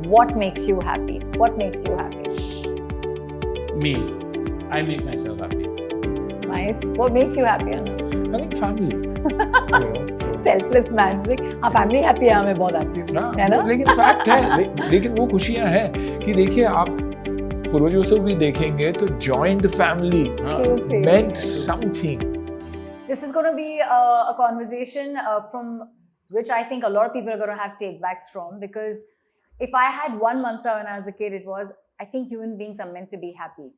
what makes you happy? What makes you happy? Me. I make myself happy. Nice. What makes you happy? I think family. Selfless man. हाँ family happy है मैं बहुत happy हूँ है ना? लेकिन fact है लेकिन वो खुशियाँ हैं कि देखिए आप पूर्वजों से भी देखेंगे तो joint family meant something. This is going to be a conversation from which I think a lot of people are going to have take-backs from, because if I had one mantra when I was a kid, it was, I think human beings are meant to be happy.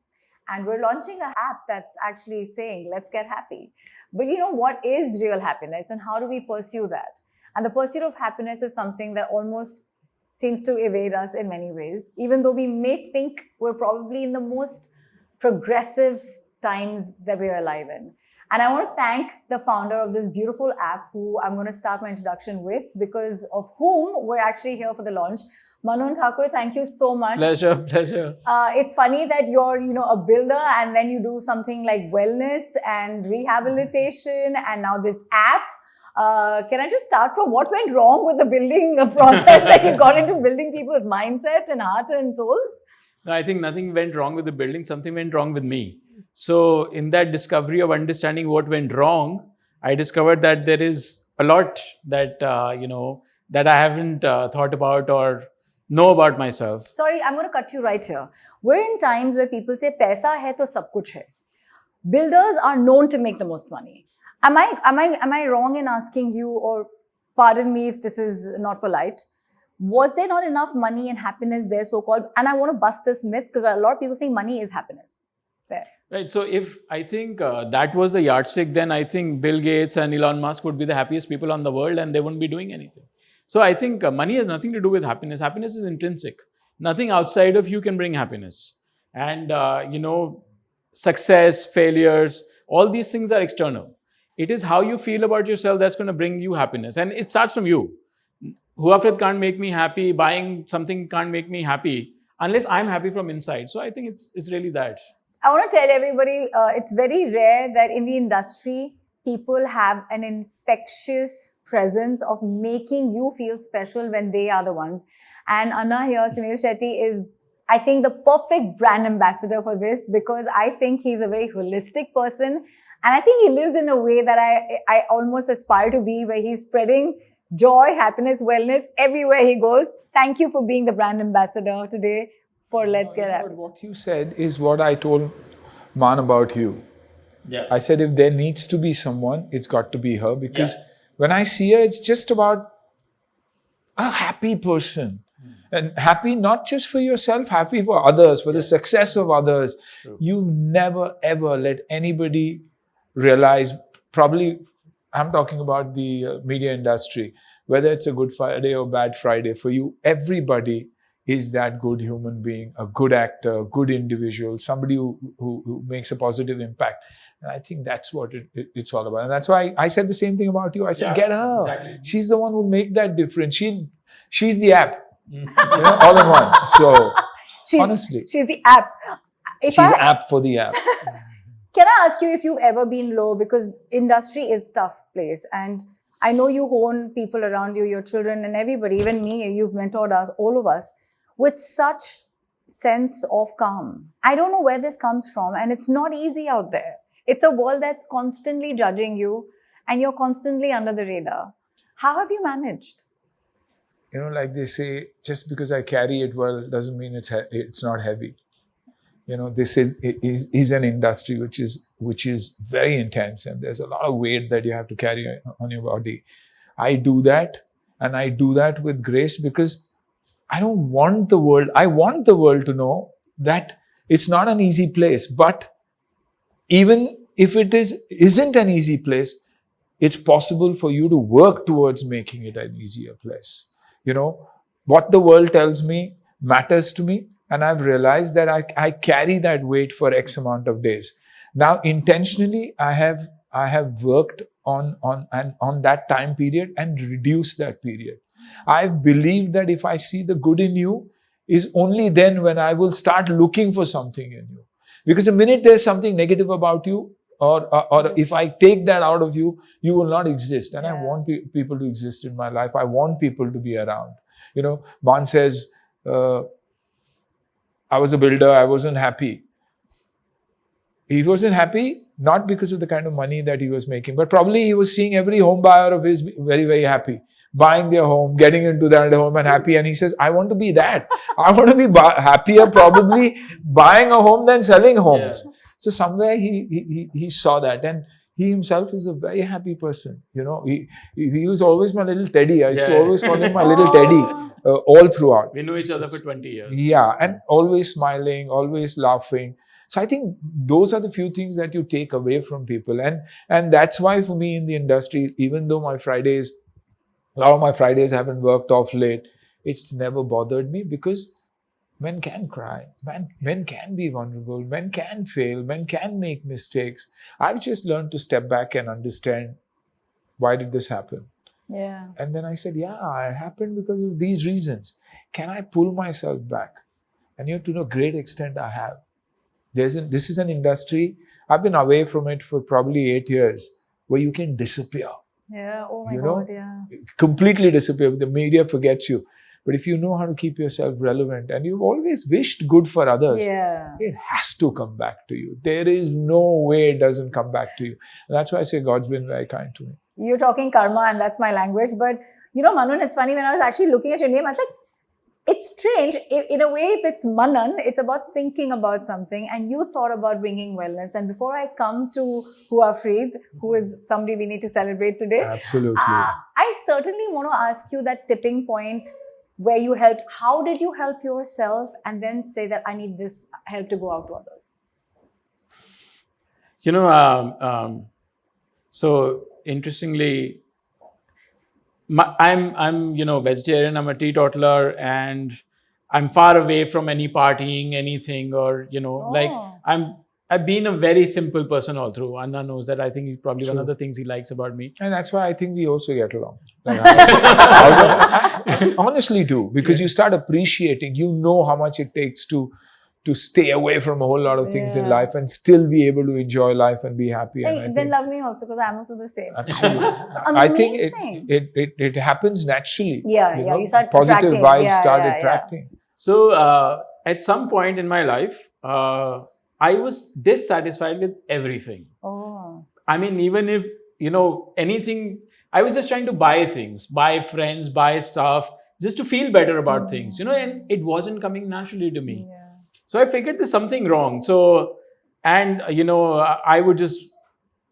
And we're launching an app that's actually saying, let's get happy. But you know, what is real happiness and how do we pursue that? And the pursuit of happiness is something that almost seems to evade us in many ways, even though we may think we're probably in the most progressive times that we're alive in. And I want to thank the founder of this beautiful app, who I'm going to start my introduction with, because of whom we're actually here for the launch. Manun, Thakur, thank you so much. Pleasure. It's funny that you're, a builder and then you do something like wellness and rehabilitation and now this app. Can I just start from what went wrong with the building process that you got into building people's mindsets and hearts and souls? No, I think nothing went wrong with the building. Something went wrong with me. So in that discovery of understanding what went wrong, I discovered that there is a lot that, that I haven't thought about or know about myself. Sorry, I'm going to cut you right here. We're in times where people say, "Paisa hai to sab kuch hai." Builders are known to make the most money. Am I wrong in asking you, or pardon me if this is not polite, was there not enough money and happiness there, so-called? And I want to bust this myth because a lot of people think money is happiness. There. Right. So if I think that was the yardstick, then I think Bill Gates and Elon Musk would be the happiest people on the world and they wouldn't be doing anything. So I think money has nothing to do with happiness. Happiness is intrinsic. Nothing outside of you can bring happiness. And, success, failures, all these things are external. It is how you feel about yourself that's going to bring you happiness. And it starts from you. Huafrid can't make me happy. Buying something can't make me happy unless I'm happy from inside. So I think it's really that. I want to tell everybody, it's very rare that in the industry, people have an infectious presence of making you feel special when they are the ones. And Anna here, Suniel Shetty, is, I think, the perfect brand ambassador for this, because I think he's a very holistic person. And I think he lives in a way that I almost aspire to be, where he's spreading joy, happiness, wellness everywhere he goes. Thank you for being the brand ambassador today for Let's Get Happy. What you said is what I told Man about you. Yeah. I said, if there needs to be someone, it's got to be her, because when I see her, it's just about a happy person. And happy not just for yourself, happy for others, for the success of others. True. You never ever let anybody realize, probably I'm talking about the media industry, whether it's a good Friday or bad Friday, for you, everybody is that good human being, a good actor, a good individual, somebody who makes a positive impact. And I think that's what it's all about. And that's why I said the same thing about you. I said, get her. Exactly. She's the one who will make that difference. She's the app, all in one. So, honestly. She's the app. She's app for the app. Can I ask you if you've ever been low? Because industry is a tough place. And I know you hone people around you, your children and everybody, even me, you've mentored us, all of us, with such sense of calm. I don't know where this comes from, and it's not easy out there. It's a world that's constantly judging you and you're constantly under the radar. How have you managed? Like they say, just because I carry it well doesn't mean it's not heavy. This is an industry which is very intense, and there's a lot of weight that you have to carry on your body. I do that, and I do that with grace, because I want the world to know that it's not an easy place. But even if it isn't an easy place, it's possible for you to work towards making it an easier place. What the world tells me matters to me, and I've realized that I carry that weight for X amount of days. Now, intentionally, I have worked on that time period and reduced that period. I've believed that if I see the good in you, is only then when I will start looking for something in you. Because the minute there's something negative about you, or if I take that out of you, you will not exist. And I want people to exist in my life. I want people to be around. Man says, I was a builder. I wasn't happy. He wasn't happy, not because of the kind of money that he was making, but probably he was seeing every home buyer of his very, very happy, buying their home, getting into that home and happy. And he says, I want to be that. I want to be happier probably buying a home than selling homes. Yeah. So somewhere he saw that, and he himself is a very happy person. You know, he was always my little teddy. I used to always call him my little teddy all throughout. We knew each other for 20 years. Yeah, and always smiling, always laughing. So I think those are the few things that you take away from people. And that's why for me in the industry, even though a lot of my Fridays haven't worked off late, it's never bothered me, because men can cry, men can be vulnerable, men can fail, men can make mistakes. I've just learned to step back and understand, why did this happen? Yeah. And then I said, yeah, it happened because of these reasons. Can I pull myself back? And you know, to a great extent I have. This is an industry, I've been away from it for probably 8 years, where you can disappear. Yeah, oh my God, yeah. Completely disappear. The media forgets you. But if you know how to keep yourself relevant, and you've always wished good for others, it has to come back to you. There is no way it doesn't come back to you. And that's why I say God's been very kind to me. You're talking karma, and that's my language. But, you know, Manun, it's funny, when I was actually looking at your name, I was like, it's strange. In a way, if it's Manun, it's about thinking about something, and you thought about bringing wellness. And before I come to Huafrid, who is somebody we need to celebrate today, absolutely, I certainly want to ask you that tipping point where you helped. How did you help yourself and then say that I need this help to go out to others? You know, so interestingly, I'm you know, vegetarian. I'm a teetotaler, and I'm far away from any partying, anything, or you know, like I've been a very simple person all through. Anna knows that. I think he's probably one of the things he likes about me, and that's why I think we also get along. Like, I honestly do, because you start appreciating. You know how much it takes to stay away from a whole lot of things in life and still be able to enjoy life and be happy. Hey, and then love me also, because I'm also the same. Absolutely. I think it happens naturally. Yeah, you start positive attracting. Vibes start attracting. So at some point in my life, I was dissatisfied with everything. Oh. I mean, even if, you know, anything, I was just trying to buy things, buy friends, buy stuff, just to feel better about things, you know, and it wasn't coming naturally to me. Yeah. So I figured there's something wrong. So, and, you know, I would just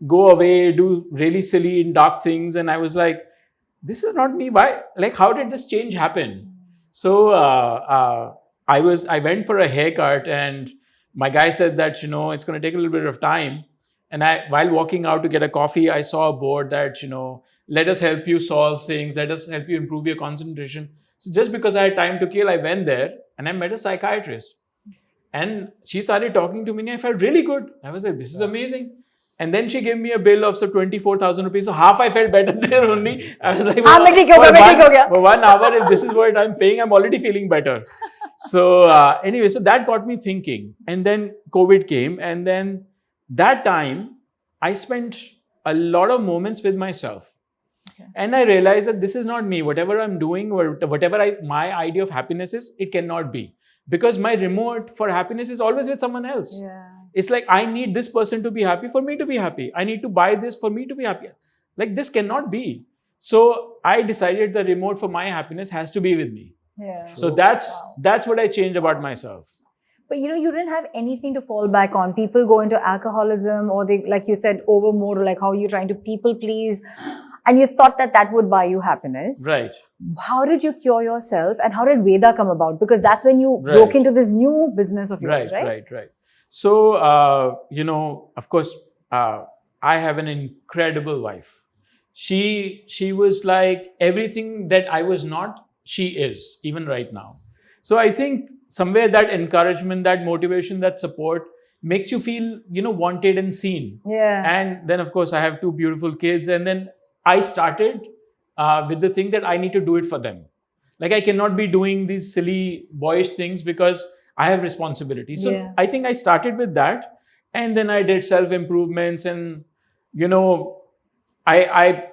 go away, do really silly and dark things. And I was like, this is not me. Why? Like, how did this change happen? So I went for a haircut, and my guy said that, you know, it's going to take a little bit of time. And while walking out to get a coffee, I saw a board that, you know, let us help you solve things. Let us help you improve your concentration. So just because I had time to kill, I went there and I met a psychiatrist. And she started talking to me, and I felt really good. I was like, this is amazing. And then she gave me a bill of 24,000 rupees. So half I felt better there only. I was like, for 1 hour, if this is what I'm paying, I'm already feeling better. So anyway, so that got me thinking. And then COVID came. And then that time, I spent a lot of moments with myself. Okay. And I realized that this is not me. Whatever I'm doing, or whatever my idea of happiness is, it cannot be. Because my remote for happiness is always with someone else. Yeah. It's like, I need this person to be happy for me to be happy. I need to buy this for me to be happy. Like, this cannot be. So I decided the remote for my happiness has to be with me. Yeah. So that's what I changed about myself. But you know, you didn't have anything to fall back on. People go into alcoholism, or they, like you said, overmode, like how you're trying to people please. And you thought that would buy you happiness. Right. How did you cure yourself, and how did Veda come about? Because that's when you broke into this new business of yours, right? Right. So, you know, of course, I have an incredible wife. She was like everything that I was not, she is, even right now. So I think somewhere that encouragement, that motivation, that support makes you feel, you know, wanted and seen. Yeah. And then, of course, I have 2 beautiful kids. And then I started with the thing that I need to do it for them. Like, I cannot be doing these silly boyish things because I have responsibilities. So I think I started with that. And then I did self-improvements, and, you know, I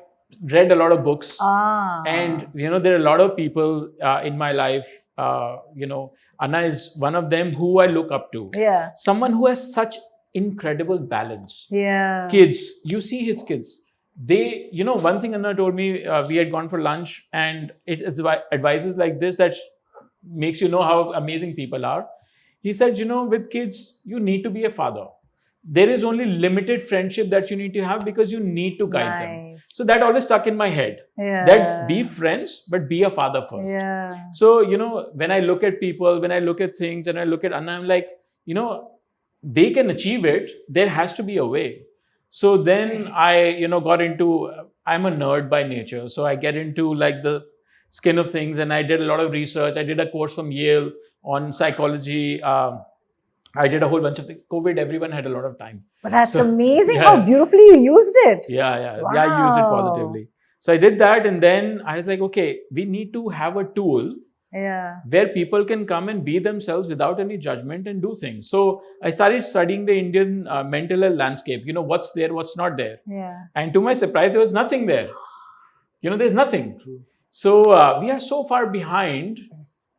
read a lot of books. And, you know, there are a lot of people in my life Anna is one of them who I look up to. Yeah. Someone who has such incredible balance. Yeah. Kids, you see his kids. They, one thing Anna told me, we had gone for lunch, and it is advices like this that makes you know how amazing people are. He said, with kids, you need to be a father. There is only limited friendship that you need to have because you need to guide them. So that always stuck in my head. Yeah. That be friends, but be a father first. Yeah. So, when I look at people, when I look at things, and I look at Anna, I'm like, they can achieve it. There has to be a way. So then I, got into, I'm a nerd by nature. So I get into like the skin of things, and I did a lot of research. I did a course from Yale on psychology. I did a whole bunch of things. COVID, everyone had a lot of time. But that's amazing how beautifully you used it. Yeah. Wow. Yeah, I used it positively. So I did that, and then I was like, okay, we need to have a tool where people can come and be themselves without any judgment and do things. So I started studying the Indian mental health landscape. What's there, what's not there. Yeah. And to my surprise, there was nothing there. There's nothing. True. So we are so far behind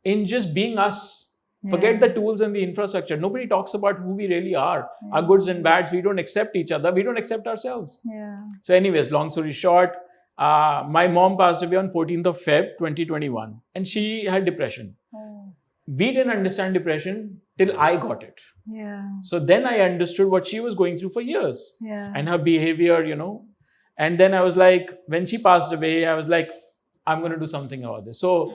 in just being us. Forget the tools and the infrastructure. Nobody talks about who we really are. Our goods and bads. We don't accept each other. We don't accept ourselves. Yeah. So anyways, long story short, my mom passed away on 14th of Feb 2021, and she had depression. We didn't understand depression till I got it. Yeah. So then I understood what she was going through for years. Yeah. And her behavior, And then I was like, when she passed away, I was like, I'm going to do something about this. So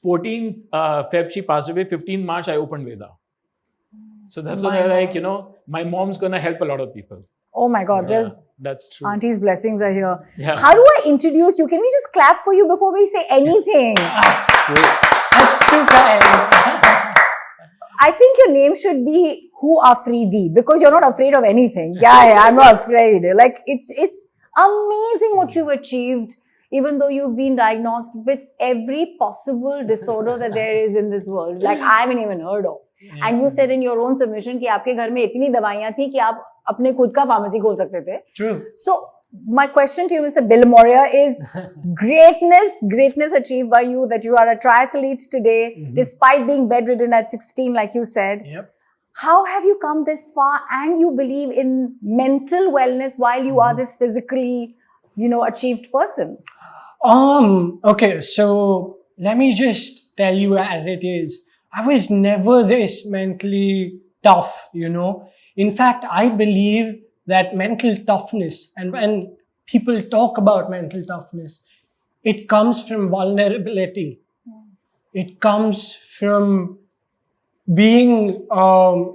14th Feb, she passed away. 15th March, I opened Veda. So that's when I like, my mom's going to help a lot of people. Oh my God, that's true. Auntie's blessings are here. Yeah. How do I introduce you? Can we just clap for you before we say anything? That's too kind. I think your name should be Huafridi, because you're not afraid of anything. Yeah, I'm not afraid. Like, it's amazing what you've achieved, even though you've been diagnosed with every possible disorder that there is in this world. Like, I haven't even heard of. Yeah. And you said in your own submission कि आपके घर में इतनी दवाइयाँ थी कि आप अपने खुद का pharmacy खोल सकते थे. True. So, my question to you, Mr. Billimoria, is greatness achieved by you, that you are a triathlete today, despite being bedridden at 16, like you said. Yep. How have you come this far, and you believe in mental wellness while you are this physically, achieved person? Okay, so let me just tell you as it is. I was never this mentally tough, In fact, I believe that mental toughness, and when people talk about mental toughness, it comes from vulnerability. It comes from being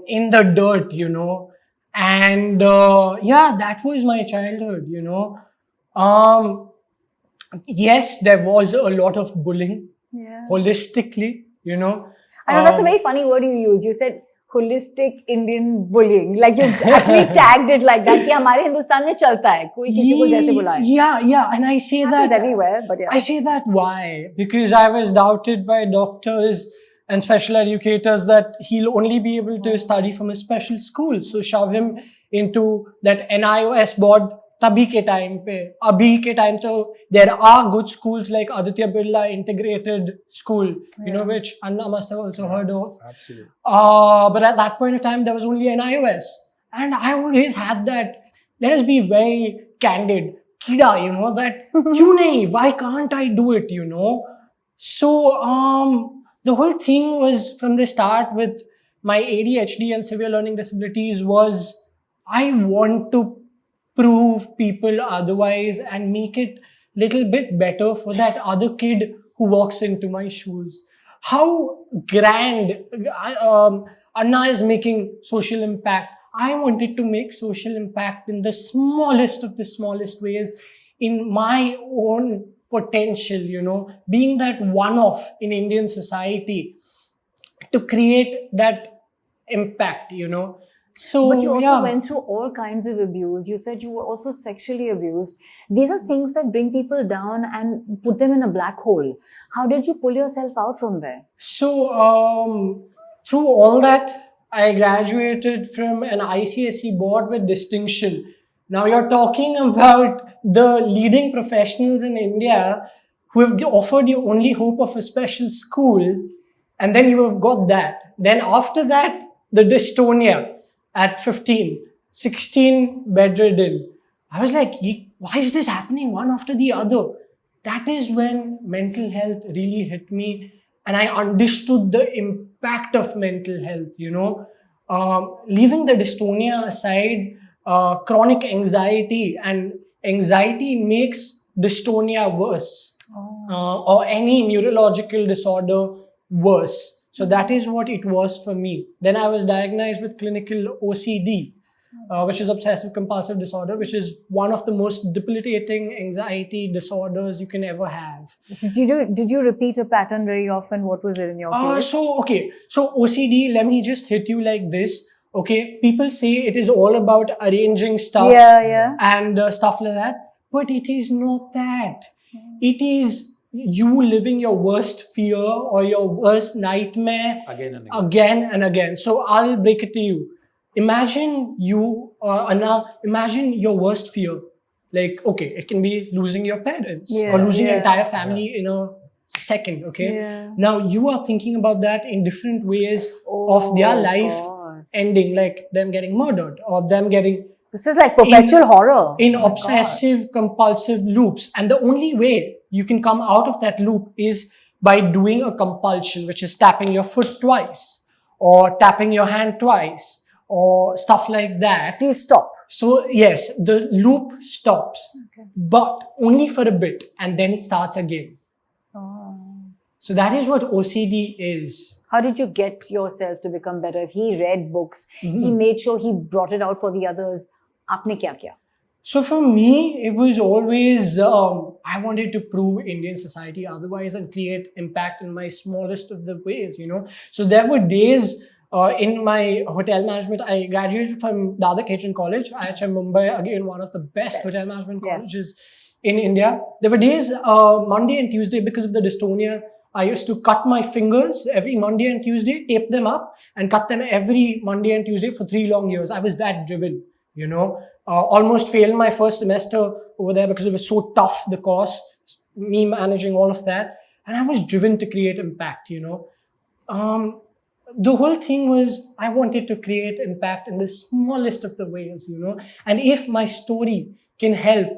in the dirt, And that was my childhood, Yes, there was a lot of bullying, holistically, I know that's a very funny word you used. You said holistic Indian bullying. Like, you actually tagged it like that. कि हमारे हिंदुस्तान में चलता है, कोई किसी को जैसे बुलाए. Yeah, and I say that everywhere, but yeah. I say that why? Because I was doubted by doctors and special educators that he'll only be able to study from a special school. So shove him into that NIOS board. Tabhi ke time pe, abhi ke time to, there are good schools like Aditya Birla Integrated School, which Anna must have also heard of. Absolutely. But at that point of time, there was only NIOS. And I always had that, let us be very candid, kida, that, kyun nahi, why can't I do it, So, the whole thing was from the start with my ADHD and severe learning disabilities was, I want to prove people otherwise and make it little bit better for that other kid who walks into my shoes. How grand Anna is making social impact. I wanted to make social impact in the smallest of the smallest ways, in my own potential, being that one-off in Indian society to create that impact, So, but you also went through all kinds of abuse. You said you were also sexually abused. These are things that bring people down and put them in a black hole. How did you pull yourself out from there? So, through all that, I graduated from an ICSE board with distinction. Now you're talking about the leading professionals in India who have offered you only hope of a special school. And then you have got that. Then after that, the dystonia at 15, 16 bedridden. I was like, why is this happening one after the other? That is when mental health really hit me, and I understood the impact of mental health, leaving the dystonia aside, chronic anxiety, and anxiety makes dystonia worse, or any neurological disorder worse. So that is what it was for me. Then I was diagnosed with clinical OCD, which is obsessive compulsive disorder, which is one of the most debilitating anxiety disorders you can ever have. Did you repeat a pattern very often? What was it in your case? So OCD, let me just hit you like this. Okay, people say it is all about arranging stuff, and stuff like that, but it is not that. It is you living your worst fear or your worst nightmare again and again. So I'll break it to you. Imagine imagine your worst fear. Like, okay, it can be losing your parents or losing your entire family in a second. Okay. Now you are thinking about that in different ways of their life ending, like them getting murdered or them getting. This is like perpetual horror. In obsessive compulsive loops. And the only way you can come out of that loop is by doing a compulsion, which is tapping your foot twice or tapping your hand twice or stuff like that. So you stop. So yes, the loop stops, but only for a bit, and then it starts again. So that is what OCD is. How did you get yourself to become better? If he read books, he made sure he brought it out for the others. Aapne kya kiya? So for me, it was always, I wanted to prove Indian society otherwise and create impact in my smallest of the ways, So there were days in my hotel management. I graduated from Dada Kitchen College, IHM Mumbai, again, one of the best hotel management colleges in India. There were days, Monday and Tuesday, because of the dystonia, I used to cut my fingers every Monday and Tuesday, tape them up and cut them every Monday and Tuesday for 3 long years. I was that driven, almost failed my first semester over there because it was so tough, the course, me managing all of that. And I was driven to create impact, The whole thing was I wanted to create impact in the smallest of the ways, And if my story can help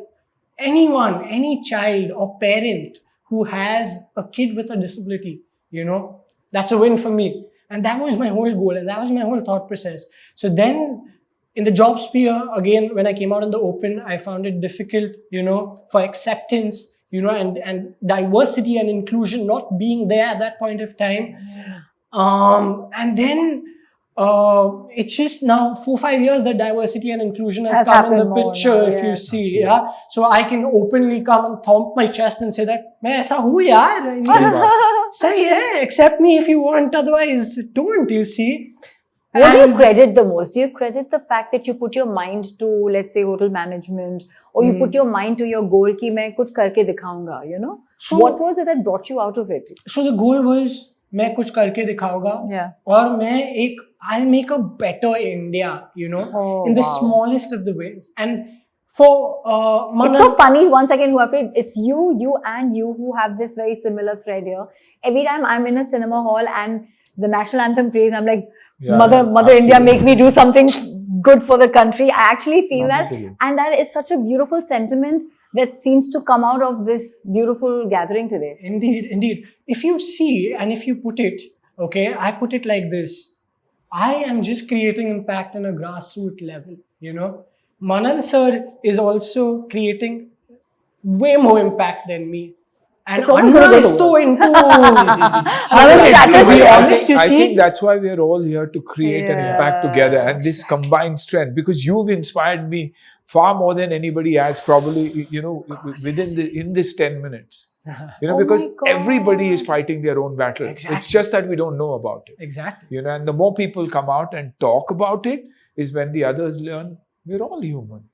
anyone, any child or parent who has a kid with a disability, that's a win for me. And that was my whole goal, and that was my whole thought process. So then in the job sphere, again, when I came out in the open, I found it difficult, for acceptance, and diversity and inclusion not being there at that point of time. And then it's just now 4-5 years that diversity and inclusion has come in the picture, if you see. Yeah. So I can openly come and thump my chest and say that, "Main aisa hu yaar." Say, accept me if you want, otherwise don't, you see. What do you credit the most? Do you credit the fact that you put your mind to, let's say, hotel management, or you put your mind to your goal ki main kuch karke dikhaunga, So what was it that brought you out of it? So the goal was, मैं कुछ करके दिखाऊंगा और मैं I'll make a better India, in the smallest of the ways. And for it's so funny, once again, Huafrid, it's you and you who have this very similar thread here. Every time I'm in a cinema hall and the national anthem plays, I'm like, Mother India, make me do something good for the country. I actually feel that, and that is such a beautiful sentiment that seems to come out of this beautiful gathering today. Indeed. If you see and if you put it, I put it like this. I am just creating impact on a grassroots level, Manun sir is also creating way more impact than me. And it's always going to go into I think that's why we are all here to create an impact together, and this combined strength, because you've inspired me far more than anybody has, probably, in this 10 minutes. Because everybody is fighting their own battle. Exactly. It's just that we don't know about it. Exactly. And the more people come out and talk about it is when the others learn we're all human.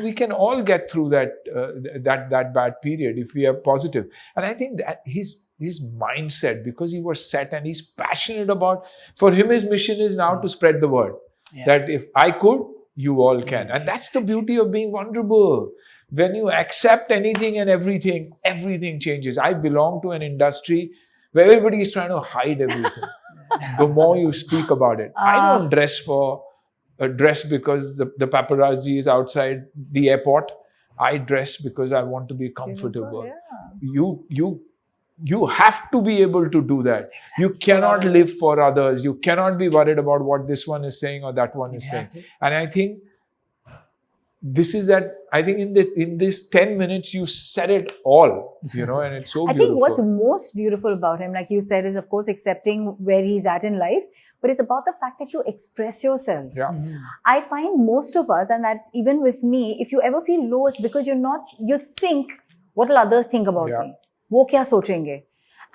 We can all get through that bad period if we are positive. And I think that his mindset, because he was set and he's passionate about, for him his mission is now to spread the word. That if I could, you all can. And that's the beauty of being vulnerable. When you accept anything and everything changes. I belong to an industry where everybody is trying to hide everything. The more you speak about it. I don't dress because the paparazzi is outside the airport. I dress because I want to be comfortable. You have to be able to do that. You cannot live for others. You cannot be worried about what this one is saying or that one is saying. And I think this is that. I think in this 10 minutes you said it all, and it's so beautiful. I think what's most beautiful about him, like you said, is of course accepting where he's at in life, but it's about the fact that you express yourself. Yeah. I find most of us, and that's even with me, if you ever feel low, it's because you think, what will others think about me? Wo kya sochenge?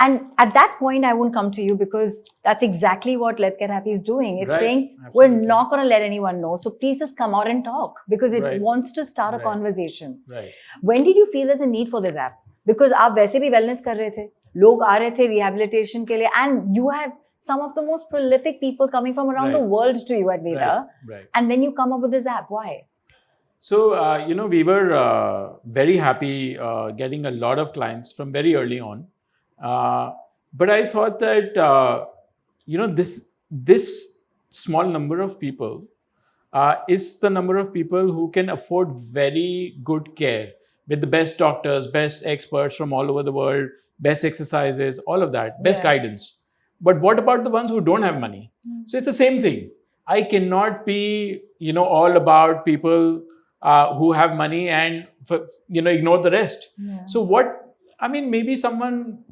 And at that point, I won't come to you because that's exactly what Let's Get Happy is doing. It's saying, we're not going to let anyone know. So please just come out and talk because it wants to start a conversation. Right. When did you feel there's a need for this app? Because आप वैसे भी wellness कर रहे थे, लोग आ रहे थे rehabilitation के लिए, and you have some of the most prolific people coming from around the world to you at Veda, and then you come up with this app. Why? So, we were very happy getting a lot of clients from very early on. But I thought that, this small number of people is the number of people who can afford very good care with the best doctors, best experts from all over the world, best exercises, all of that, best guidance. But what about the ones who don't have money? So it's the same thing. I cannot be, all about people who have money and, ignore the rest. So maybe someone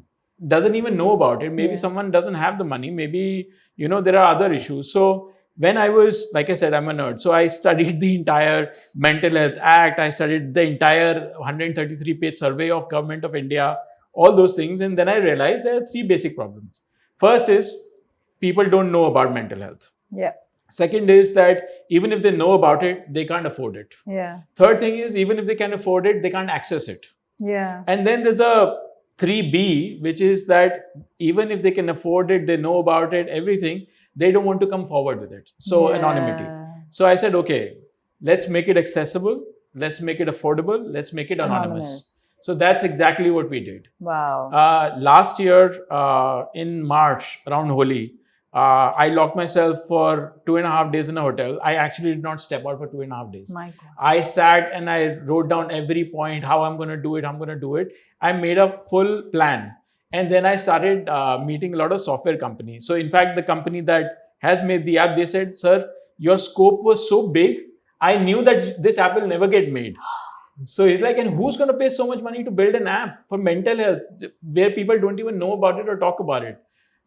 doesn't even know about it. Maybe someone doesn't have the money. Maybe, there are other issues. So when I was, like I said, I'm a nerd. So I studied the entire Mental Health Act. I studied the entire 133-page survey of Government of India, all those things. And then I realized there are three basic problems. First is people don't know about mental health. Yeah. Second is that even if they know about it, they can't afford it. Yeah. Third thing is even if they can afford it, they can't access it. Yeah. And then there's a 3B, which is that even if they can afford it, they know about it, everything, they don't want to come forward with it. So anonymity. So I said, okay, let's make it accessible. Let's make it affordable. Let's make it anonymous. So that's exactly what we did. Wow. Last year in March, around Holi, I locked myself for 2.5 days in a hotel. I actually did not step out for 2.5 days. My God. I sat and I wrote down every point, how I'm going to do it. I made a full plan. And then I started meeting a lot of software companies. So in fact, the company that has made the app, they said, sir, your scope was so big. I knew that this app will never get made. So he's like, and who's going to pay so much money to build an app for mental health where people don't even know about it or talk about it?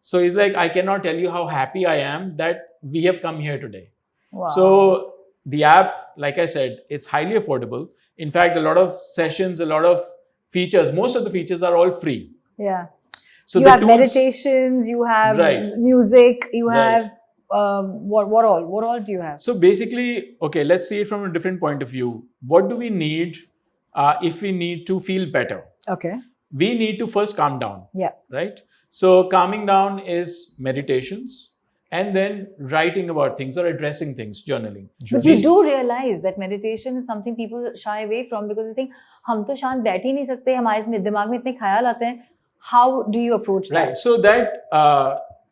So he's like, I cannot tell you how happy I am that we have come here today. Wow. So the app, like I said, it's highly affordable. In fact, a lot of sessions, a lot of features, most of the features are all free. Yeah. So you have meditations, you have music, you have what all do you have? So basically, okay, let's see it from a different point of view. What do we need if we need to feel better? Okay. We need to first calm down. Yeah. Right? So calming down is meditations and then writing about things or addressing things, journaling. But you do realize that meditation is something people shy away from because they think, हम तो शांत बैठ ही नहीं सकते, हमारे दिमाग में इतने ख्याल आते हैं. How do you approach that? Right. So that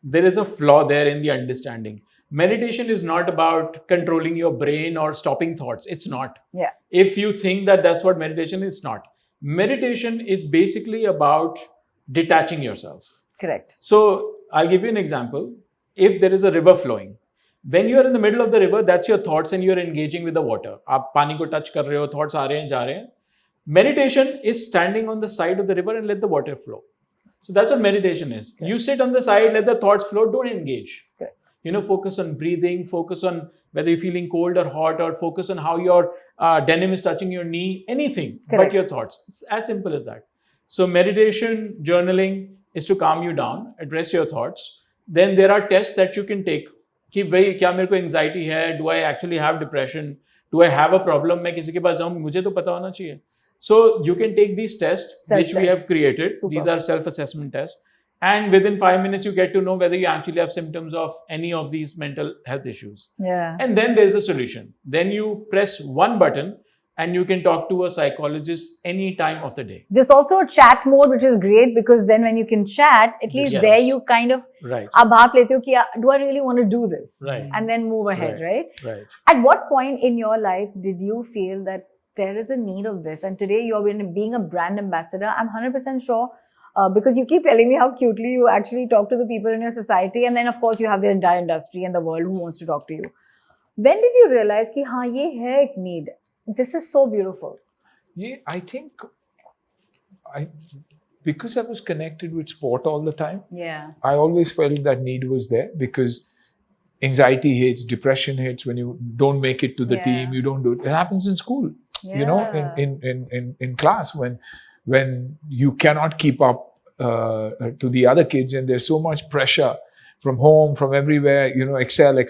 there is a flaw there in the understanding. Meditation is not about controlling your brain or stopping thoughts. It's not. Yeah. If you think that that's what meditation is, it's not. Meditation is basically about detaching yourself. Correct. So I'll give you an example. If there is a river flowing, when you are in the middle of the river, that's your thoughts and you are engaging with the water. आप पानी को touch कर रहे हो, thoughts आ रहे हैं, जा रहे हैं. Meditation is standing on the side of the river and let the water flow. So that's what meditation is. Okay. You sit on the side, let the thoughts flow, don't engage. Okay. Focus on breathing, focus on whether you're feeling cold or hot, or focus on how your denim is touching your knee, anything but your thoughts. It's as simple as that. So meditation, journaling is to calm you down, address your thoughts. Then there are tests that you can take. कि भाई क्या मेरे को anxiety है? Do I actually have depression? Do I have a problem? मैं किसी के पास जाऊँ, मुझे तो पता होना चाहिए. So you can take these tests which we have created. Super. These are self-assessment tests. And within 5 minutes, you get to know whether you actually have symptoms of any of these mental health issues. Yeah. And then there's a solution. Then you press one button and you can talk to a psychologist any time of the day. There's also a chat mode, which is great because then when you can chat, at least Yes. there you kind of Right. abhaap lete ho ki, do I really want to do this? Right. And then move ahead, right? Right. At what point in your life did you feel that there is a need of this? And today you're being a brand ambassador. I'm 100% sure because you keep telling me how cutely you actually talk to the people in your society. And then, of course, you have the entire industry and the world who wants to talk to you. When did you realize ki, haan, ye hai ek need? This is so beautiful. Yeah, I think because I was connected with sport all the time, Yeah. I always felt that need was there because anxiety hits, depression hits when you don't make it to the Yeah. team, you don't do it. It happens in school, you know, in class when you cannot keep up to the other kids and there's so much pressure from home, from everywhere, you know, excel.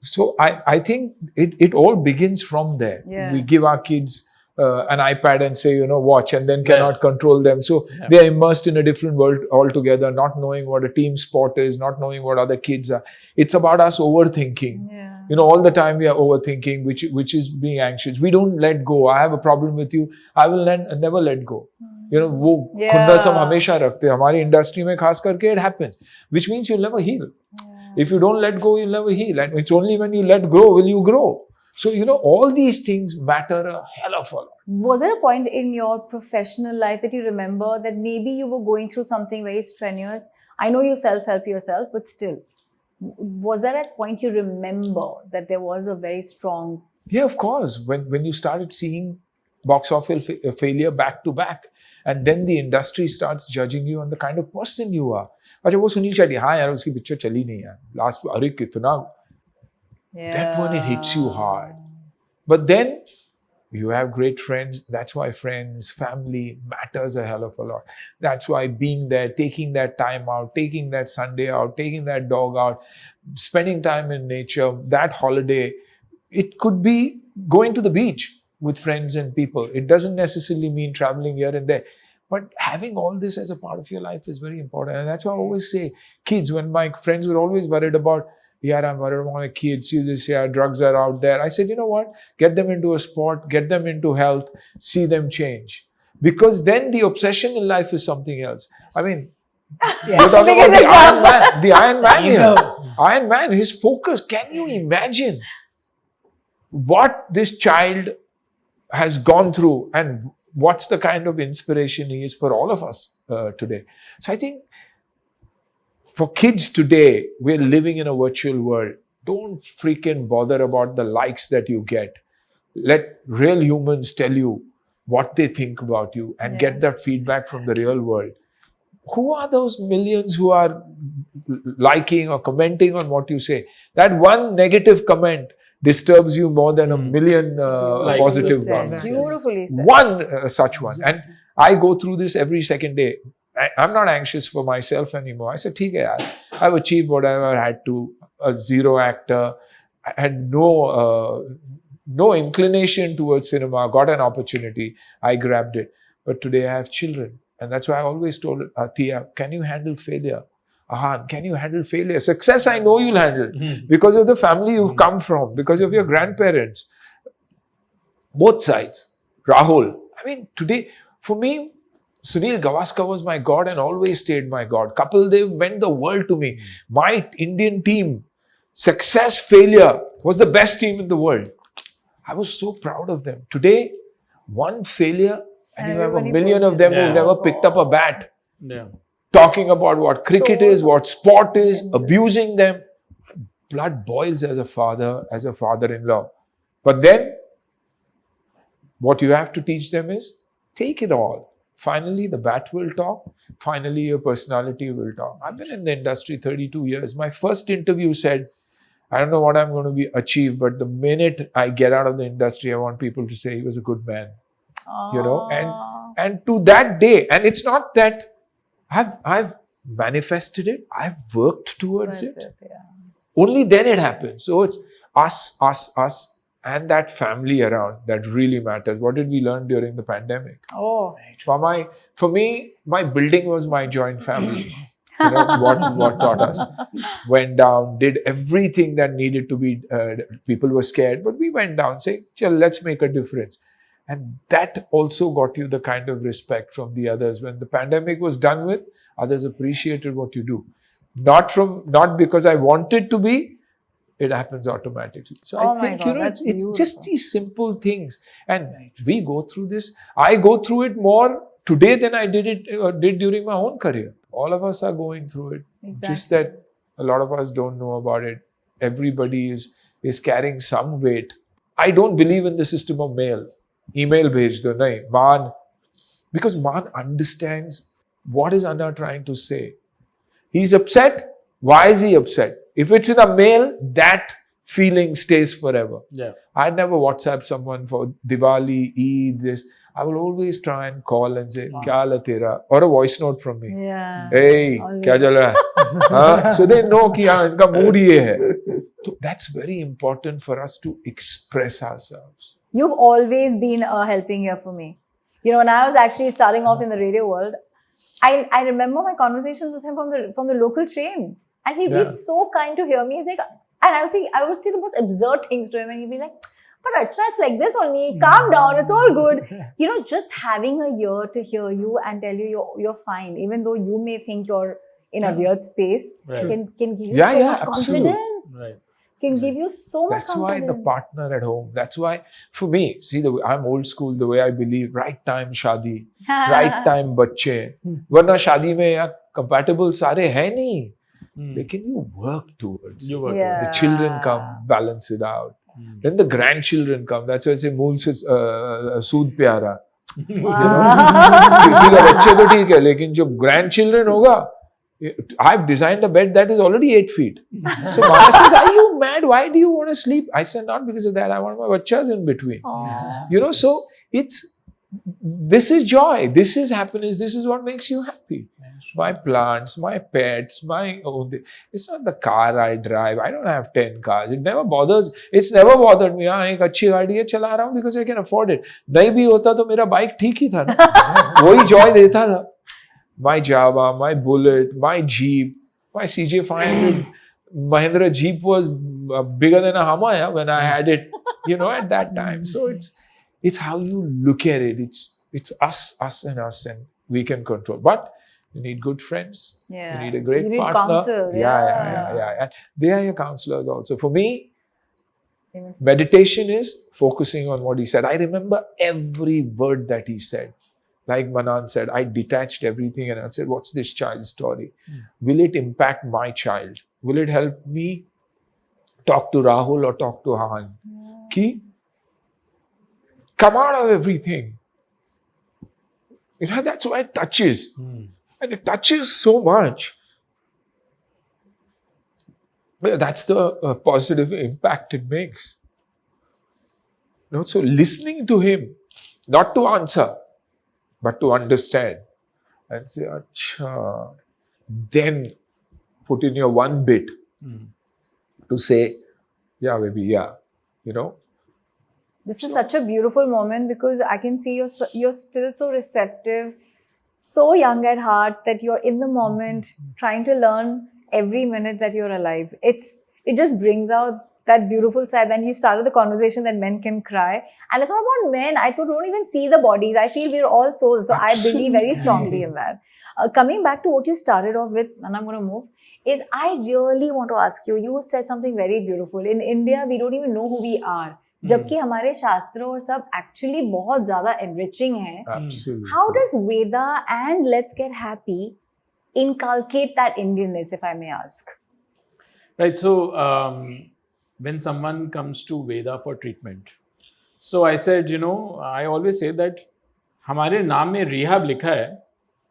So I think it all begins from there. Yeah. We give our kids an iPad and say, you know, watch, and then cannot control them. So Yeah. they're immersed in a different world altogether, not knowing what a team sport is, not knowing what other kids are. It's about us overthinking. Yeah. You know, all the time we are overthinking, which is being anxious. We don't let go. I have a problem with you. I will never let go. You know, वो Yeah. खुंदस हम हमेशा रखते हैं. हमारी industry में खास करके it happens, which means you'll never heal. If you don't let go, you'll never heal. And it's only when you let go will you grow. So, you know, all these things matter a hell of a lot. Was there a point in your professional life that you remember that maybe you were going through something very strenuous? I know you self-help yourself, but still, was there a point you remember that there was a very strong... Yeah, of course. When you started seeing box office failure back to back, and then the industry starts judging you on the kind of person you are. अच्छा वो सुनील शेट्टी, हाँ यार उसकी picture चली नहीं यार. Last अरे कितना. That one it hits you hard. But then you have great friends. That's why friends, family matters a hell of a lot. That's why being there, taking that time out, taking that Sunday out, taking that dog out, spending time in nature, that holiday, it could be going to the beach with friends and people. It doesn't necessarily mean traveling here and there. But having all this as a part of your life is very important. And that's why I always say, kids, when my friends were always worried about, yeah, I'm worried about my kids, see this, yeah, drugs are out there. I said, you know what? Get them into a sport, get them into health, see them change. Because then the obsession in life is something else. I mean, we're talking about the Iron Man here. Iron Man, his focus. Can you imagine what this child has gone through and what's the kind of inspiration he is for all of us today? So I think for kids today, we're living in a virtual world. Don't freaking bother about the likes that you get. Let real humans tell you what they think about you and get that feedback from the real world. Who are those millions who are liking or commenting on what you say? That one negative comment disturbs you more than a million positive ones. Beautifully said. One such one. And I go through this every second day. I'm not anxious for myself anymore. I said, "Theek hai yaar. I've achieved whatever I had to. A zero actor. I had no inclination towards cinema. Got an opportunity. I grabbed it. But today I have children. And that's why I always told Tia, can you handle failure? Ahan, can you handle failure? Success, I know you'll handle because of the family you've come from, because of your grandparents. Both sides. Rahul. I mean, today, for me, Sunil Gavaskar was my God and always stayed my God. Kapil Dev meant the world to me. My Indian team, success, failure, was the best team in the world. I was so proud of them. Today, one failure and you have a million of them who've never picked up a bat. Yeah. Talking about what cricket is, what sport is, abusing them. Blood boils as a father-in-law. But then, what you have to teach them is, take it all. Finally, the bat will talk. Finally, your personality will talk. I've been in the industry 32 years. My first interview said, I don't know what I'm going to achieve, but the minute I get out of the industry, I want people to say he was a good man. You know, and to that day, and it's not that I've manifested it, I've worked towards it. Only then it happens. So it's us, and that family around that really matters. What did we learn during the pandemic? Oh. For me, my building was my joint family. You know what taught us. Went down, did everything that needed to be. People were scared, but we went down saying, "Chal, let's make a difference." And that also got you the kind of respect from the others. When the pandemic was done with, others appreciated what you do. Not because I wanted to be, it happens automatically. So Oh I my think, God, it's that's just beautiful. these simple things. And we go through this. I go through it more today than I did during my own career. All of us are going through it. Exactly. Just that a lot of us don't know about it. Everybody is carrying some weight. I don't believe in the system of mail. Email bhej do, nahi. Man, because Man understands what is Anna trying to say. He's upset. Why is he upset? If it's in a mail, that feeling stays forever. Yeah. I never WhatsApp someone for Diwali, Eid, this. I will always try and call and say, "Kya haal hai tera?" Or a voice note from me. Yeah. Hey, Always. kya chal raha hai? Haan? So they know ki haan, inka mood ye hai. So that's very important for us to express ourselves. You've always been a helping ear for me. You know, when I was actually starting off in the radio world, I remember my conversations with him from the local train, and he'd be so kind to hear me. He's like, and I would say the most absurd things to him, and he'd be like, "But Archana, it's like this only. Calm down. It's all good." You know, just having a ear to hear you and tell you you're fine, even though you may think you're in a weird space, Right. can give you Yeah, so yeah, much absolutely. confidence. Right. Can give you so much That's why confidence. the partner at home. That's why, for me, see, I'm old school. The way I believe, right time shadi, right time बच्चे. वरना शादी में यार compatible सारे हैं नहीं. Lekin you work towards. You work Yeah. The children come, balance it out. Then the grandchildren come. That's why I say मूल से सूद प्यारा. किसी का बच्चे तो ठीक है, लेकिन जो grandchildren होगा, I've designed a bed that is already 8 feet. So Maya says, "Are you mad? Why do you want to sleep?" I said, "Not because of that. I want my bachchas in between." You know, so this is joy. This is happiness. This is what makes you happy. My plants, my pets, my own. It's not the car I drive. I don't have 10 cars. It never bothers. It's never bothered me. हाँ एक अच्छी गाड़ी है चला रहा हूँ because I can afford it. नहीं भी होता तो मेरा बाइक ठीक ही था ना. वही joy देता था. My Java, my Bullet, my Jeep, my CJ 500 Mahindra Jeep was bigger than a Hummer when I had it, at that time. So it's how you look at it. It's us, and we can control. But you need good friends. Yeah. You need a great You need partner. counsel. Yeah. And they are your counselors also. For me, Even- meditation is focusing on what he said. I remember every word that he said. Like Manun said, I detached everything and I said, what's this child's story? Will it impact my child? Will it help me talk to Rahul or talk to Han? Ki, come out of everything. That's why it touches. And it touches so much. But that's the positive impact it makes. So listening to him, not to answer, but to understand and say, Acha. Then put in your one bit to say, yeah, baby, yeah. This is such a beautiful moment because I can see you're still so receptive, so young at heart that you're in the moment, trying to learn every minute that you're alive. It just brings out that beautiful side. When you started the conversation that men can cry, and it's not about men. I don't even see the bodies. I feel we're all souls. So I believe very strongly in that. Coming back to what you started off with, and I'm going to move, is I really want to ask you. You said something very beautiful. In India, we don't even know who we are. जबकि हमारे शास्त्र और सब actually बहुत ज़्यादा enriching है. Absolutely. How does Veda and Let's Get Happy inculcate that Indianness, if I may ask? Right. So when someone comes to Veda for treatment, so I said, I always say that हमारे नाम में rehab लिखा है,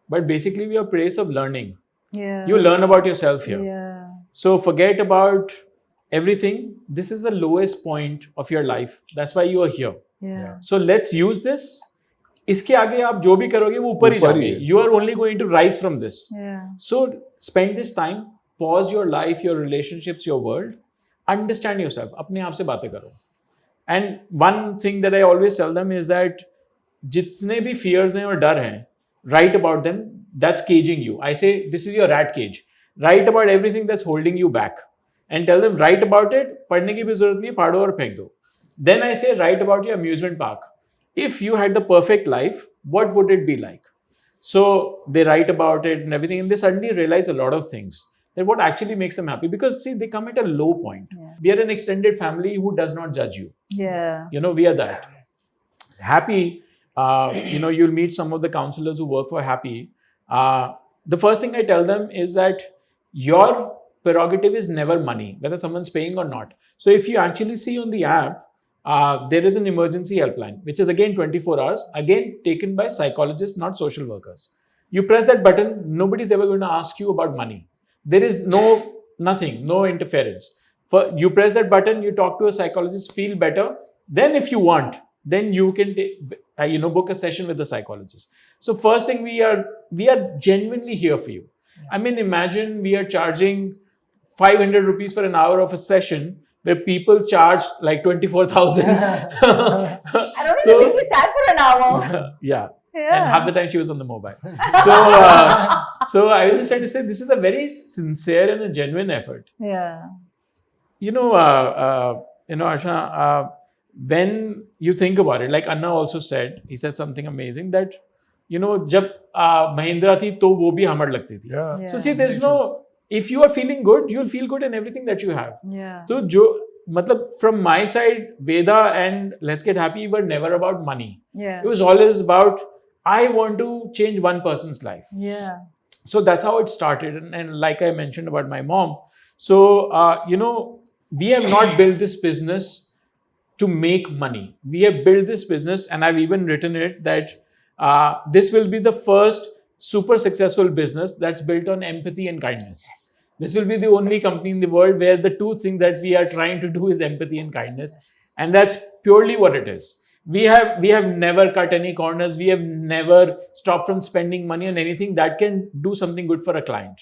but basically we are a place of learning. Yeah. You learn about yourself here. Yeah. So forget about everything. This is the lowest point of your life. That's why you are here. Yeah. So let's use this. इसके आगे आप जो भी करोगे वो ऊपर ही जाओगे. You are only going to rise from this. Yeah. So spend this time, pause your life, your relationships, your world, understand yourself. अपने आप से बातें करो. And one thing that I always tell them is that जितने भी fears हैं और डर हैं, write about them. that's caging you. I say, this is your rat cage. Write about everything that's holding you back. And tell them, write about it. Padne ki bhi zarurat nahi, phaado aur phek do. Then I say, write about your amusement park. If you had the perfect life, what would it be like? So they write about it and everything, and they suddenly realize a lot of things. That what actually makes them happy, because see, they come at a low point. Yeah. We are an extended family who does not judge you. Yeah. We are that. Happy, you'll meet some of the counselors who work for Happy. The first thing I tell them is that your prerogative is never money, whether someone's paying or not. So if you actually see on the app, there is an emergency helpline, which is again 24 hours, again taken by psychologists, not social workers. You press that button, nobody's ever going to ask you about money. There is nothing, no interference. You press that button, you talk to a psychologist, feel better. Then if you want, then you can book a session with the psychologist. So first thing, we are genuinely here for you. Yeah. I mean, imagine we are charging 500 rupees for an hour of a session where people charge like 24,000. I don't even think you sat for an hour. Yeah. Yeah. And half the time she was on the mobile. So I was just trying to say, this is a very sincere and a genuine effort. Yeah. Archana, when you think about it, like Anna also said, he said something amazing that, jab Mahindra thi, to wo bhi hamad lagti thi. Yeah. So see, there's no, if you are feeling good, you'll feel good in everything that you have. Yeah. So from my side, Veda and Let's Get Happy were never about money. Yeah. It was always about, I want to change one person's life. Yeah. So that's how it started. And like I mentioned about my mom. So, we have not built this business to make money. We have built this business, and I've even written it, that this will be the first super successful business that's built on empathy and kindness. This will be the only company in the world where the two things that we are trying to do is empathy and kindness. And that's purely what it is. We have never cut any corners. We have never stopped from spending money on anything that can do something good for a client.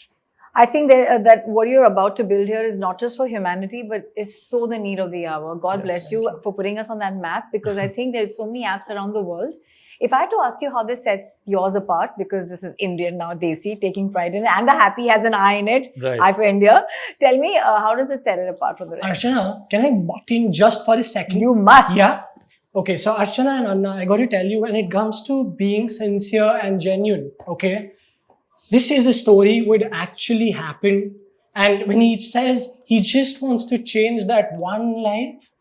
I think that what you're about to build here is not just for humanity, but is so the need of the hour. God bless you for putting us on that map, because I think there's so many apps around the world. If I had to ask you how this sets yours apart, because this is Indian now, Desi, taking pride in it, and the Happy has an I in it, right. I for India. Tell me, how does it set it apart from the rest? Archana, can I butt in just for a second? You must. Yeah. Okay, so Archana and Anna, I got to tell you, when it comes to being sincere and genuine, okay, this is a story which actually happened. And when he says he just wants to change that one life,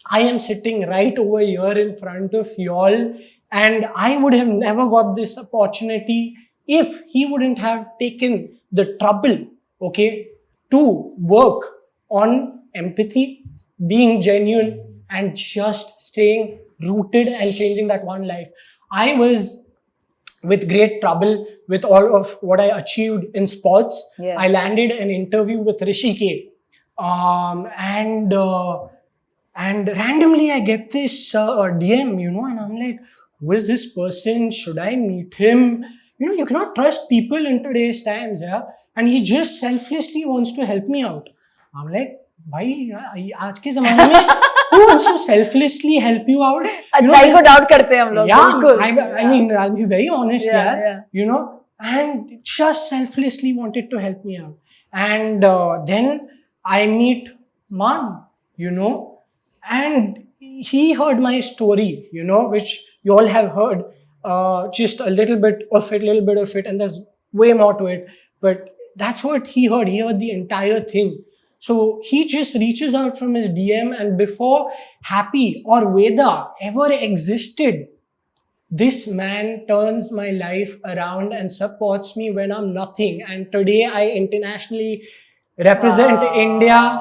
I am sitting right over here in front of y'all, and I would have never got this opportunity if he wouldn't have taken the trouble, okay, to work on empathy, being genuine, and just staying rooted and changing that one life. I was with great trouble with all of what I achieved in sports. Yeah. I landed an interview with Rishi K. And randomly I get this DM, and I'm like, who is this person? Should I meet him? You cannot trust people in today's times, yeah. And he just selflessly wants to help me out. I'm like, bhai, aaj ke zamane mein who wants to selflessly help you out? अच्छाई को doubt करते हैं हम लोग. Yeah, I mean, I'll be very honest, yeah. And just selflessly wanted to help me out. And then I meet Man, and he heard my story, which you all have heard, just a little bit of it, and there's way more to it. But that's what he heard. He heard the entire thing. So he just reaches out from his DM, and before Happy or Veda ever existed, this man turns my life around and supports me when I'm nothing. And today I internationally represent India.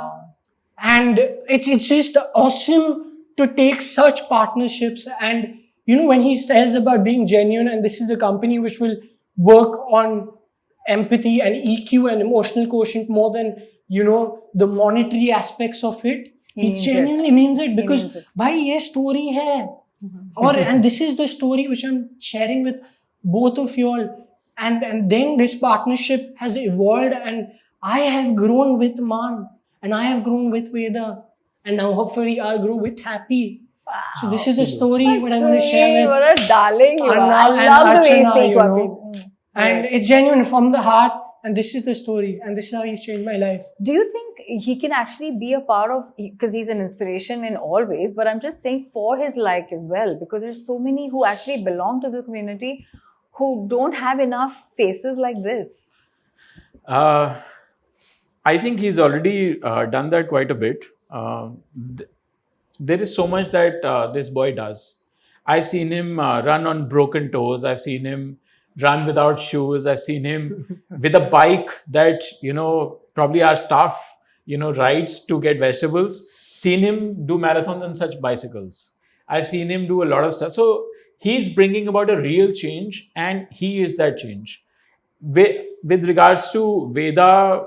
And it's just awesome to take such partnerships. And, when he says about being genuine, and this is the company which will work on empathy and EQ and emotional quotient more than, the monetary aspects of it. He genuinely means it, because bhai, ye story hai. And this is the story which I'm sharing with both of you all. And then this partnership has evolved, and I have grown with Man, and I have grown with Veda, and now hopefully I'll grow with Happy. Wow. So this is the story what I'm going to share with. What a darling you are. Anna I love the way you Archana, speak, Huafrid. And Yes. it's genuine from the heart. And this is the story. And this is how he's changed my life. Do you think he can actually be a part of, because he's an inspiration in all ways, but I'm just saying for his like as well, because there's so many who actually belong to the community who don't have enough faces like this. I think he's already done that quite a bit. There is so much that this boy does. I've seen him run on broken toes. I've seen him run without shoes. I've seen him with a bike that, probably our staff, rides to get vegetables. Seen him do marathons on such bicycles. I've seen him do a lot of stuff. So he's bringing about a real change, and he is that change. With regards to Veda,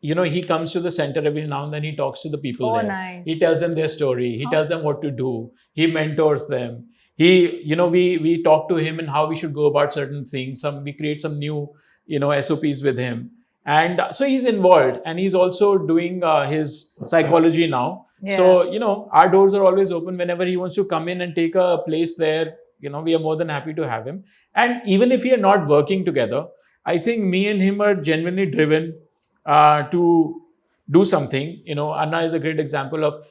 he comes to the center every now and then. He talks to the people Oh, there. nice. He tells them their story. He tells them what to do. He mentors them. We talk to him and how we should go about certain things. We create some new, SOPs with him. And so he's involved, and he's also doing his psychology now. Yeah. So, our doors are always open. Whenever he wants to come in and take a place there, we are more than happy to have him. And even if we are not working together, I think me and him are genuinely driven to do something. Anna is a great example of,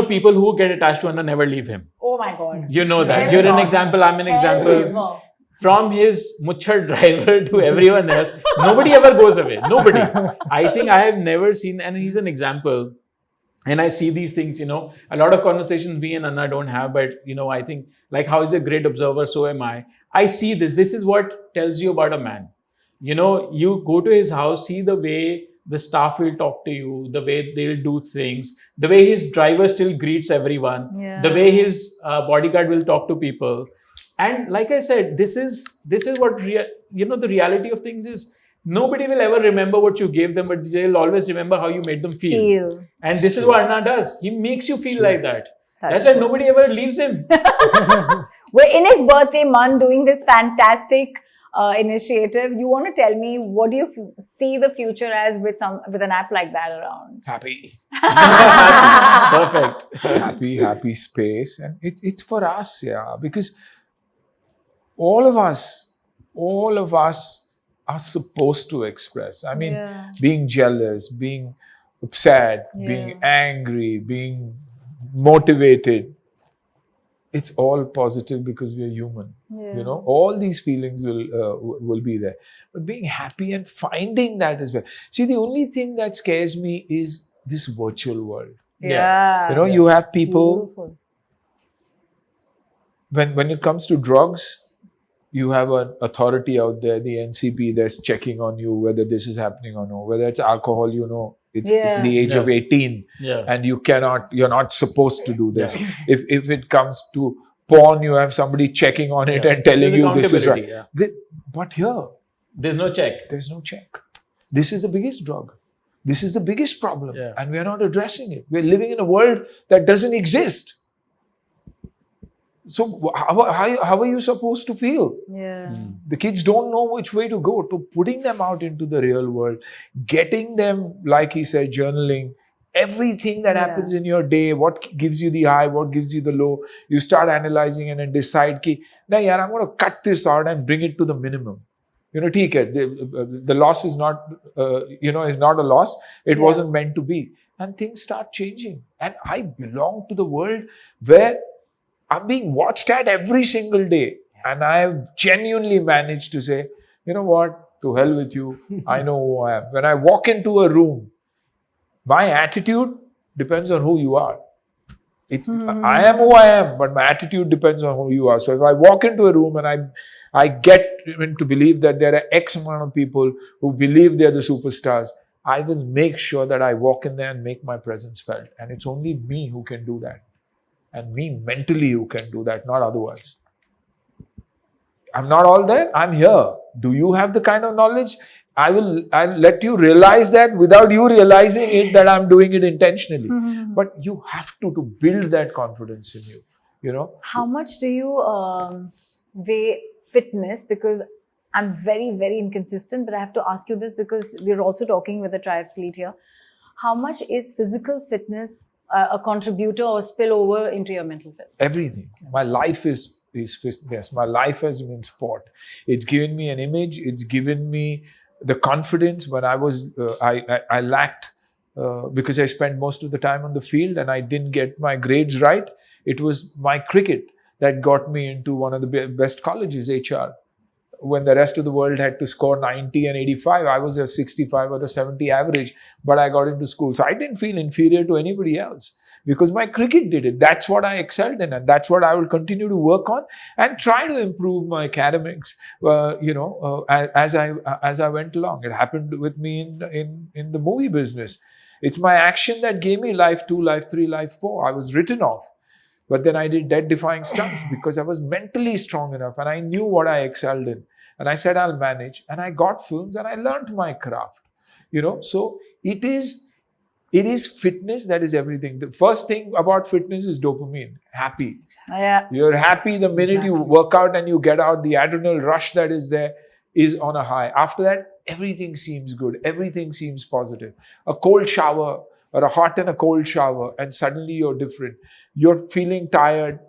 people who get attached to Anna never leave him. Oh my God. You know that. Never. You're an example, I'm an example. Never. From his muchar driver to everyone else, nobody ever goes away. Nobody. I think I have never seen, and he's an example. And I see these things, a lot of conversations me and Anna don't have, but, I think like how he's a great observer, so am I. I see this. This is what tells you about a man. You go to his house, see the way the staff will talk to you, the way they'll do things, the way his driver still greets everyone, Yeah. the way his bodyguard will talk to people. And like I said, this is what the reality of things is. Nobody will ever remember what you gave them, but they'll always remember how you made them feel. And this is what Arna does. He makes you feel like that. That's why nobody ever leaves him. We're in his birthday month doing this fantastic initiative. You want to tell me, what do you see the future as with an app like that around? Happy. Perfect. Happy space. And it's for us, yeah. Because all of us are supposed to express. I mean, Yeah. being jealous, being upset, Yeah. being angry, being motivated. It's all positive because we are human. Yeah. All these feelings will be there. But being happy and finding that as well. See, the only thing that scares me is this virtual world. Yeah. You have people, Beautiful. when it comes to drugs, you have an authority out there, the NCP, that's checking on you whether this is happening or no. Whether it's alcohol, it's Yeah. the age of 18, Yeah. and you're not supposed to do this. If it comes to porn, you have somebody checking on it and telling There's you this is right. accountability, But here, There's no check. there's no check. This is the biggest drug. This is the biggest problem. Yeah. And we are not addressing it. We're living in a world that doesn't exist. So how are you supposed to feel? Yeah. The kids don't know which way to go. To putting them out into the real world, getting them, like he said, journaling, everything that Yeah. happens in your day, what gives you the high, what gives you the low, you start analyzing and then decide, nah, yaar, I'm going to cut this out and bring it to the minimum. ठीक है, the loss is not, is not a loss. It wasn't meant to be. And things start changing. And I belong to the world where I'm being watched at every single day. And I have genuinely managed to say, you know what, to hell with you. I know who I am. When I walk into a room, my attitude depends on who you are. I am who I am, but my attitude depends on who you are. So if I walk into a room and I get to believe that there are X amount of people who believe they're the superstars, I will make sure that I walk in there and make my presence felt. And it's only me who can do that. And me mentally who can do that, not otherwise. I'm not all there. I'm here. Do you have the kind of knowledge? I'll let you realize that without you realizing it, that I'm doing it intentionally. But you have to build that confidence in you, How much do you weigh fitness? Because I'm very, very inconsistent, but I have to ask you this because we're also talking with a triathlete here. How much is physical fitness a contributor or spillover into your mental fitness? Everything. My life is fitness. My life has been sport. It's given me an image. It's given me the confidence. When I was, I lacked because I spent most of the time on the field and I didn't get my grades right. It was my cricket that got me into one of the best colleges, HR. When the rest of the world had to score 90 and 85, I was a 65 or a 70 average, but I got into school. So I didn't feel inferior to anybody else because my cricket did it. That's what I excelled in, and that's what I will continue to work on and try to improve my academics, as I went along. It happened with me in the movie business. It's my action that gave me life 2, life 3, life 4. I was written off. But then I did death-defying stunts because I was mentally strong enough and I knew what I excelled in. And I said, I'll manage. And I got films and I learned my craft. So it is fitness that is everything. The first thing about fitness is dopamine, happy. Yeah. You're happy the minute you work out and you get out, the adrenal rush that is there is on a high. After that, everything seems good. Everything seems positive. A cold shower or a hot and a cold shower, and suddenly you're different. You're feeling tired,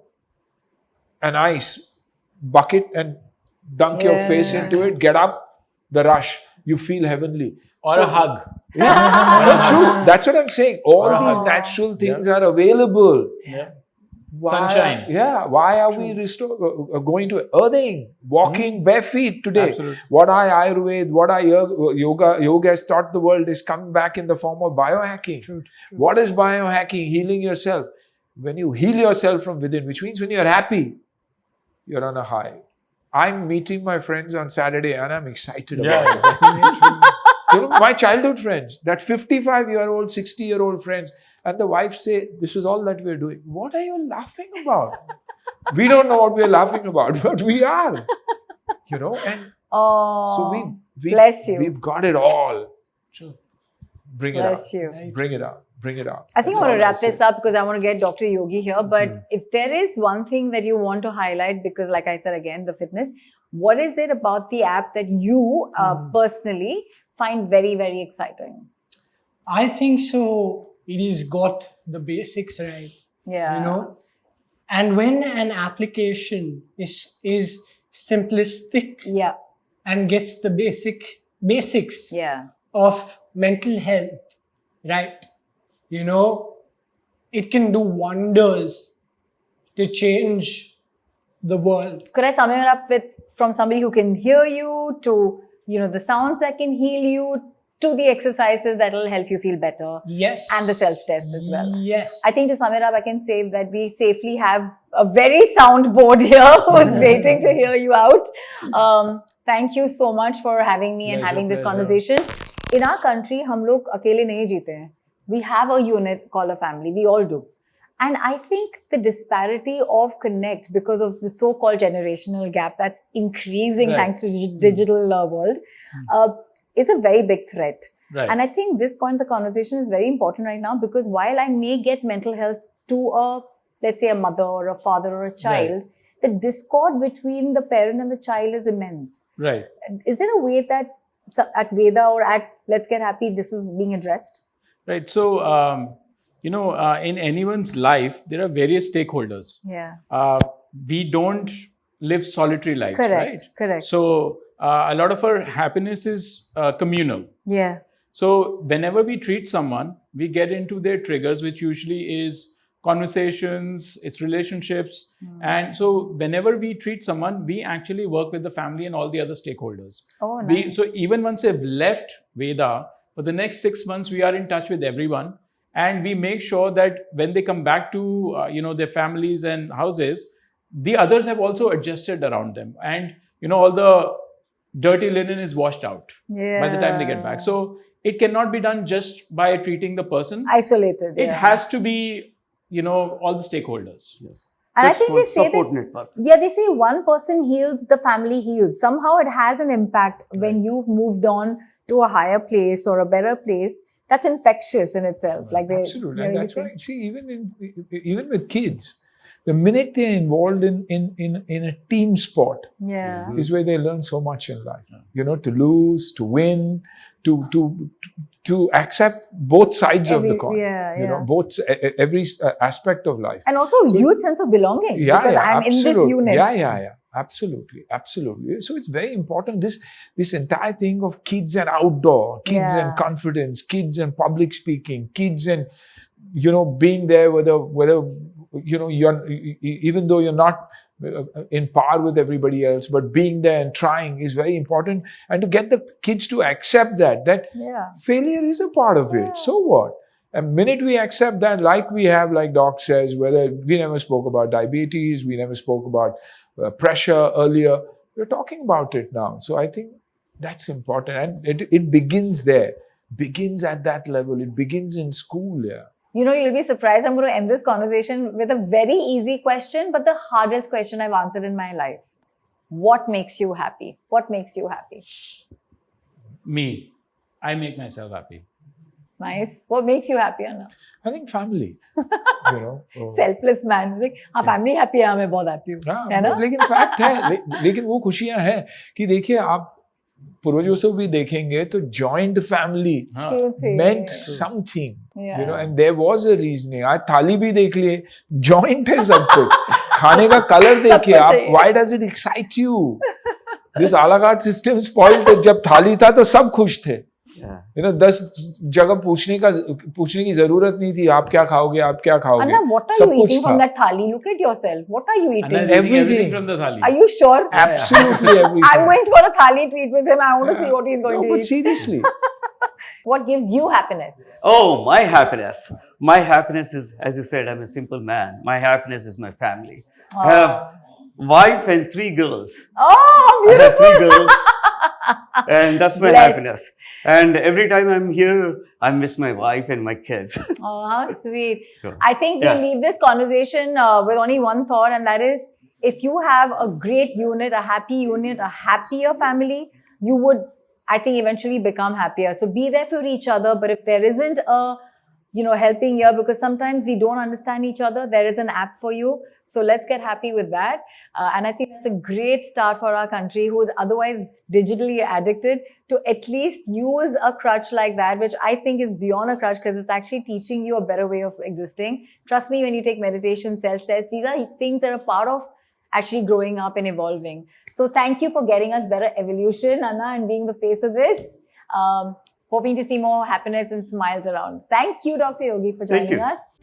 an ice bucket and dunk your face into it, get up, the rush, you feel heavenly. Or a hug. Yeah, no, true. That's what I'm saying. All these natural things are available. Yeah. Sunshine. Yeah. Why are we going to earthing, walking bare feet today? Absolutely. What Ayurveda, what yoga has taught the world is coming back in the form of biohacking. True. What is biohacking? Healing yourself. When you heal yourself from within, which means when you're happy, you're on a high. I'm meeting my friends on Saturday and I'm excited about it. My childhood friends, that 55-year-old, 60-year-old friends, and the wife say, this is all that we're doing. What are you laughing about? We don't know what we're laughing about, but we are. And so bless you. We've got it all. True. Bring it out. Bless you. Bring it out. Bring it out. I think I want to wrap this up because I want to get Dr. Yogi here. But if there is one thing that you want to highlight, because like I said again, the fitness, what is it about the app that you personally find very, very exciting? I think so. It has got the basics right. Yeah. And when an application is simplistic and gets the basics of mental health right, it can do wonders to change the world. Could I sum it up from somebody who can hear you to, the sounds that can heal you, to the exercises that will help you feel better. Yes. And the self-test as well. Yes. I think to sum it up, I can say that we safely have a very sound board here who's waiting to hear you out. Thank you so much for having me and having this conversation. In our country, hum log akele nahi jeete hain. We have a unit called a family. We all do. And I think the disparity of connect because of the so-called generational gap that's increasing thanks to the digital world is a very big threat. Right. And I think this point of the conversation is very important right now because while I may get mental health to let's say a mother or a father or a child, the discord between the parent and the child is immense. Right. Is there a way that at Veda or at Let's Get Happy, this is being addressed? Right. So, in anyone's life, there are various stakeholders. Yeah. We don't live solitary lives. Correct. Right? Correct. So, a lot of our happiness is communal. Yeah. So, whenever we treat someone, we get into their triggers, which usually is conversations, it's relationships. And so, whenever we treat someone, we actually work with the family and all the other stakeholders. Oh, nice. So, even once they've left Veda, for the next 6 months, we are in touch with everyone. And we make sure that when they come back to, their families and houses, the others have also adjusted around them. And, all the dirty linen is washed out by the time they get back. So it cannot be done just by treating the person. Isolated. It has to be, all the stakeholders. Yes. And I think they say support that, network. yeah, they say one person heals, the family heals. Somehow it has an impact when you've moved on to a higher place or a better place. That's infectious in itself. Like Absolutely. And that's what I see even with kids. The minute they're involved in a team sport Yeah. is where they learn so much in life. You know, to lose, to win, to accept both sides of the coin. Yeah, You know, yeah. both every aspect of life. And also huge sense of belonging. Because I'm in this absolutely. unit. Yeah. Absolutely. So it's very important. This entire thing of kids and outdoor, kids Yeah. and confidence, kids and public speaking, kids and, you know, being there whether you know, even though you're not in par with everybody else, but being there and trying is very important. And to get the kids to accept that Yeah. failure is a part of it. So what? The minute we accept that, like we have, like Doc says, whether we never spoke about diabetes, we never spoke about pressure earlier, we're talking about it now. So I think that's important. And it begins there, begins at that level. It begins in school, yeah. You know, you'll be surprised. I'm going to end this conversation with a very easy question, but the hardest question I've answered in my life. What makes you happy? What makes you happy? Me. I make myself happy. Nice. What makes you happy, Anna? I think family, you know. Selfless man. Like, हाँ, family happy है, मैं बहुत happy हूँ. है ना? लेकिन fact है, लेकिन वो खुशियां हैं कि देखिए आप पूर्वजों से भी देखेंगे तो joint family meant something, you know, and there was a reasoning. आज थाली भी देख लिए, joint है सब कुछ. खाने का कलर देखिए आप, why does it excite you? This a la carte system spoiled. जब थाली था तो सब खुश थे. You know, 10 जगह पूछने की जरूरत नहीं थी. आप क्या खाओगे? आप क्या खाओगे? Anna, what are you eating from that thali? Look at yourself. What are you eating? Everything from the thali. Are you sure? Absolutely everything. I'm going for a thali treat with him. I want to see what he's going to But eat. seriously. What gives you happiness? Oh, my happiness. My happiness is, as you said, I'm a simple man. My happiness is my family. I have wife and 3 girls. Oh, I have beautiful. 3 girls. And that's my Bless. happiness. And every time I'm here, I miss my wife and my kids. Oh, how sweet. Sure. I think we'll leave this conversation with only one thought, and that is, if you have a great unit, a happy unit, a happier family, you would, I think, eventually become happier. So be there for each other. But if there isn't a, you know, helping here, because sometimes we don't understand each other, there is an app for you. So let's get happy with that. And I think that's a great start for our country, who is otherwise digitally addicted, to at least use a crutch like that, which I think is beyond a crutch, because it's actually teaching you a better way of existing. Trust me, when you take meditation, self-test, these are things that are part of actually growing up and evolving. So thank you for getting us better evolution, Anna, and being the face of this. Hoping to see more happiness and smiles around. Thank you, Dr. Yogi, for joining us.